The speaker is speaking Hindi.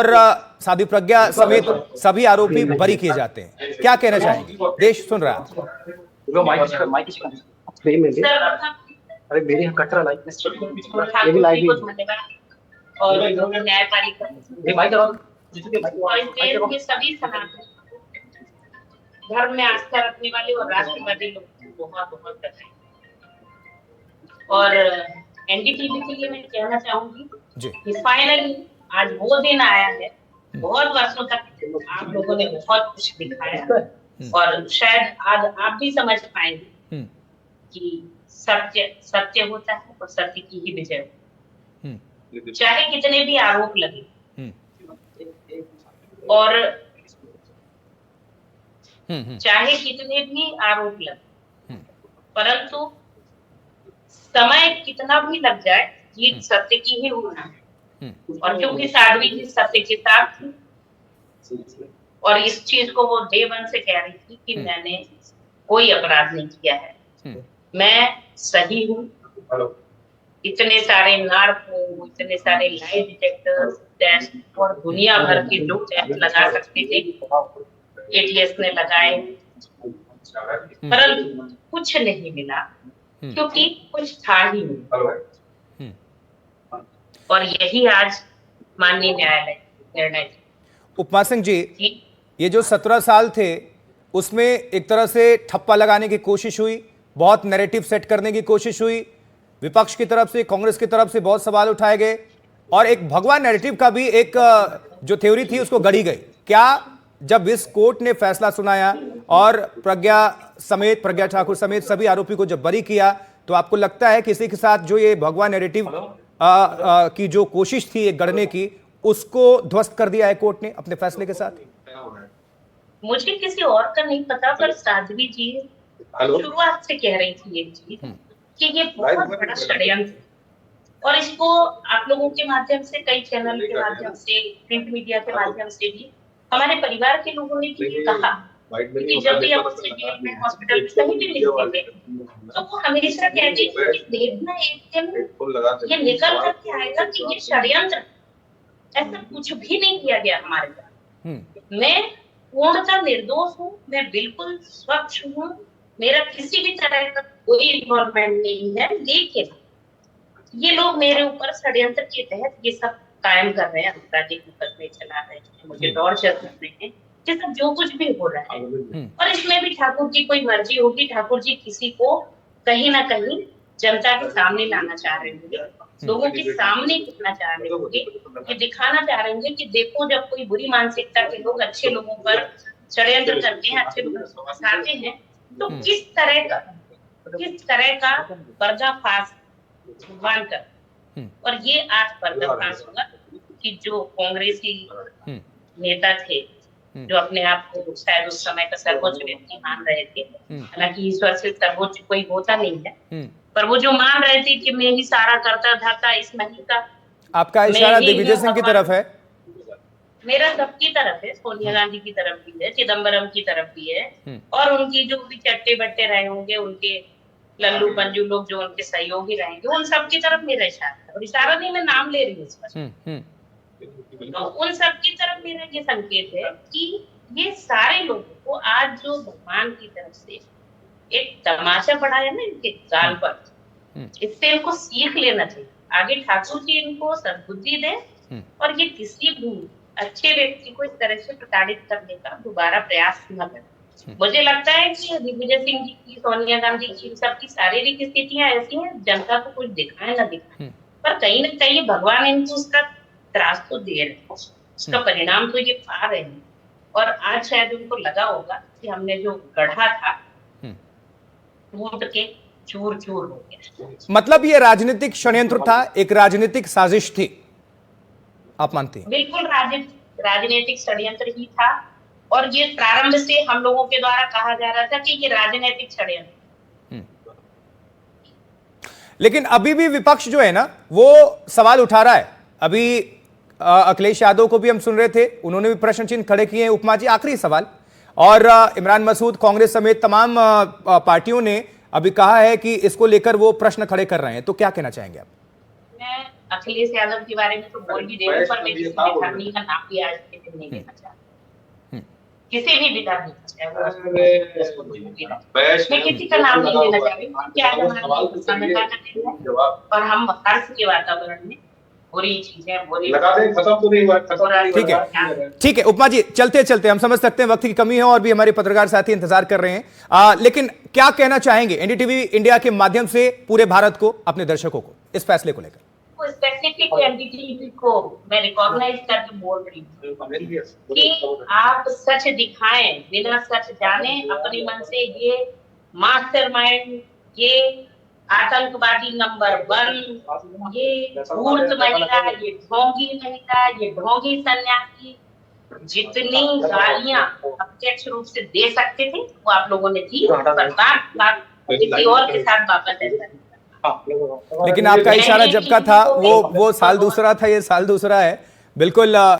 और साध्वी प्रज्ञा समेत सभी आरोपी बरी किए जाते हैं। क्या कहना चाहेंगे? देश सुन रहा है आपको। अरे मेरी कट रहा लाइक ये भी लाइव और न्यायपालिका और सभी सनातन धर्म में आस्था रखने वाले और राष्ट्रवादी लोग बहुत बहुत बधाई। और एनडीटीवी के लिए मैं कहना चाहूंगी कि फाइनली आज वो दिन आया है। बहुत वर्षों तक आप लोगों ने बहुत कुछ दिखाया और शायद आज आप भी समझ पाएंगे कि सत्य सत्य होता है और सत्य की ही विजय होती है, चाहे कितने भी आरोप लगे। और चाहे कितने भी आरोप लगे, परंतु समय कितना भी लग जाए, जीत सत्य की ही होना है। और क्योंकि साध्वी जी सत्य के साथ थी और इस चीज को वो डे वन से कह रही थी कि मैंने कोई अपराध नहीं किया है, मैं सही हूँ। इतने सारे नार्को, इतने सारे लाई डिटेक्टर्स टेस्ट और दुनिया भर के लोग टेस्ट लगा सकते थे, एटीएस ने लगाए, परंतु कुछ नहीं मिला क्योंकि कुछ था ही नहीं। और यही आज माननीय न्यायालय निर्णय। उपमा सिंह जी, ये जो 17 साल थे उसमें एक तरह से ठप्पा लगाने की कोशिश हुई, बहुत नैरेटिव सेट करने की कोशिश हुई, विपक्ष की तरफ से, कांग्रेस की तरफ से बहुत सवाल उठाए गए और एक भगवान नैरेटिव का भी एक जो थ्योरी थी उसको गढ़ी गई। क्या जब इस कोर्ट ने फैसला सुनाया और प्रज्ञा ठाकुर समेत सभी आरोपी को जब बरी किया, तो आपको लगता है किसी के साथ जो ये भगवान नैरेटिव की जो कोशिश थी एक गढ़ने की, उसको ध्वस्त कर दिया है कोर्ट ने अपने फैसले के साथ? मुझे किसी और का नहीं पता, पर साध्वी जी शुरुआत से कह रही थी एक चीज कि ये बहुत बड़ा षड्यंत्र। और इसको आप लोगों के माध्यम से, कई चैनल के माध्यम से, प्रिंट मीडिया के माध्यम से भी हमारे परिवार के लोगों ने भी कहा कि जब भी हम उससे जेल में, हॉस्पिटल में कहीं भी मिलते थे तो वो हमेशा कहती थी कि देखना एक दिन ये निकल करके आएगा कि ये षड्यंत्र, ऐसा कुछ भी नहीं किया गया हमारे साथ। मैं पूर्णतः निर्दोष हूँ, मैं बिल्कुल स्वच्छ हूँ, मेरा किसी भी तरह का कोई इन्वॉल्वमेंट नहीं है, लेकिन ये लोग मेरे ऊपर षड्यंत्र के तहत ये सब कायम कर रहे हैं, आपराधिक मुकदमे चला रहे हैं, मुझे टॉर्चर कर रहे हैं, ये सब जो कुछ भी हो रहा है। और इसमें भी ठाकुर जी कोई मर्जी होगी, ठाकुर जी किसी को कहीं ना कहीं जनता के सामने लाना चाह रहे होंगे, लोगों के सामने दिखना चाह रहे होंगे, कि दिखाना चाह रहे होंगे कि देखो जब कोई बुरी मानसिकता के लोग अच्छे लोगों पर षड्यंत्र करते हैं, अच्छे लोगों को फंसाते हैं, तो किस तरह का पर्दाफाश भगवान कर। और ये आज पर्दाफाश होगा कि जो कांग्रेसी नेता थे, जो अपने आप को शायद उस समय का सर्वोच्च व्यक्ति मान रहे थे, हालांकि ईश्वर से सर्वोच्च कोई होता नहीं है, पर वो जो मान रहे थे कि मैं ही सारा करता था इस नहीं का। आपका इशारा दिग्विजय सिंह की तरफ है? मेरा सबकी तरफ है, सोनिया गांधी की तरफ भी है, चिदम्बरम की तरफ भी है, और उनकी जो भी चट्टे बट्टे रहे होंगे, उनके लल्लू पंजू लोग जो उनके सहयोगी रहेंगे, उन सबकी तरफ मेरा इशारा है। और इशारा नहीं, मैं नाम ले रही हूँ, तो उन सबकी तरफ मेरा ये संकेत है कि ये सारे लोगों को आज जो भगवान की तरफ से एक तमाशा पढ़ाया ना इनके गाल पर, इससे इनको सीख लेना चाहिए। आगे ठाकुर जी इनको सद्बुद्धि दे और ये किसी भी अच्छे व्यक्ति को इस तरह से प्रताड़ित करने का दोबारा प्रयास न करें। मुझे लगता है कि दिग्विजय सिंह जी की, सोनिया गांधी की, सबकी शारीरिक स्थितियां ऐसी हैं, जनता को कुछ दिखाए ना दिखाए, पर कहीं ना कहीं भगवान इनको उसका त्रास तो दे रहे हैं, उसका परिणाम तो ये पा रहे हैं। और आज शायद उनको लगा होगा कि हमने जो गढ़ा था टूट के चूर चूर हो गया। मतलब ये राजनीतिक षड्यंत्र था, एक राजनीतिक साजिश थी, आप मानते हैं? बिल्कुल राजनीतिक षड्यंत्र ही था। और ये प्रारंभ से हम लोगों के द्वारा कहा जा रहा था कि ये राजनीतिक षड्यंत्र। लेकिन अभी भी विपक्ष जो है ना, वो सवाल उठा रहा है। अभी अखिलेश यादव को भी हम सुन रहे थे, उन्होंने भी प्रश्न चिन्ह खड़े किए हैं। उपमा जी, आखिरी सवाल, और इमरान मसूद, कांग्रेस समेत तमाम पार्टियों ने अभी कहा है कि इसको लेकर वो प्रश्न खड़े कर रहे हैं, तो क्या कहना चाहेंगे आप? मैं अखिलेश यादव के बारे में तो बोल भी रहे, पर मैं किसी विधानी का नाम भी आज के दिन नहीं लेना चाहती, किसी भी विधानी का, चाहे मैं किसी का नाम नहीं लेना चाहती। क्या हमारी संविधान का दिन है और हम हर्ष के वातावरण में बुरी चीजें बुरी ठीक है, ठीक है उपमा जी, चलते चलते हम समझ सकते हैं वक्त की कमी है और भी हमारे पत्रकार साथी इंतजार कर रहे हैं, लेकिन क्या कहना चाहेंगे एनडीटीवी इंडिया के माध्यम से पूरे भारत को, अपने दर्शकों को इस फैसले को लेकर? स्पेसिफिक एनडीटीवी को मैं रिकॉग्नाइज करके बोल रही हूँ कि आप सच दिखाएं, बिना सच जाने अपने मन से ये मास्टरमाइंड, ये आतंकवादी नंबर 1, ये धूर्त महिला, ये ढोंगी महिला, ये ढोंगी सन्यासी, जितनी गालियां अप्रत्यक्ष रूप से दे सकते थे वो आप लोगों ने दी, पर बात किसी और के साथ वापस ऐसा नहीं। लेकिन आपका इशारा जब का था वो साल दूसरा था, ये साल दूसरा है, बिल्कुल।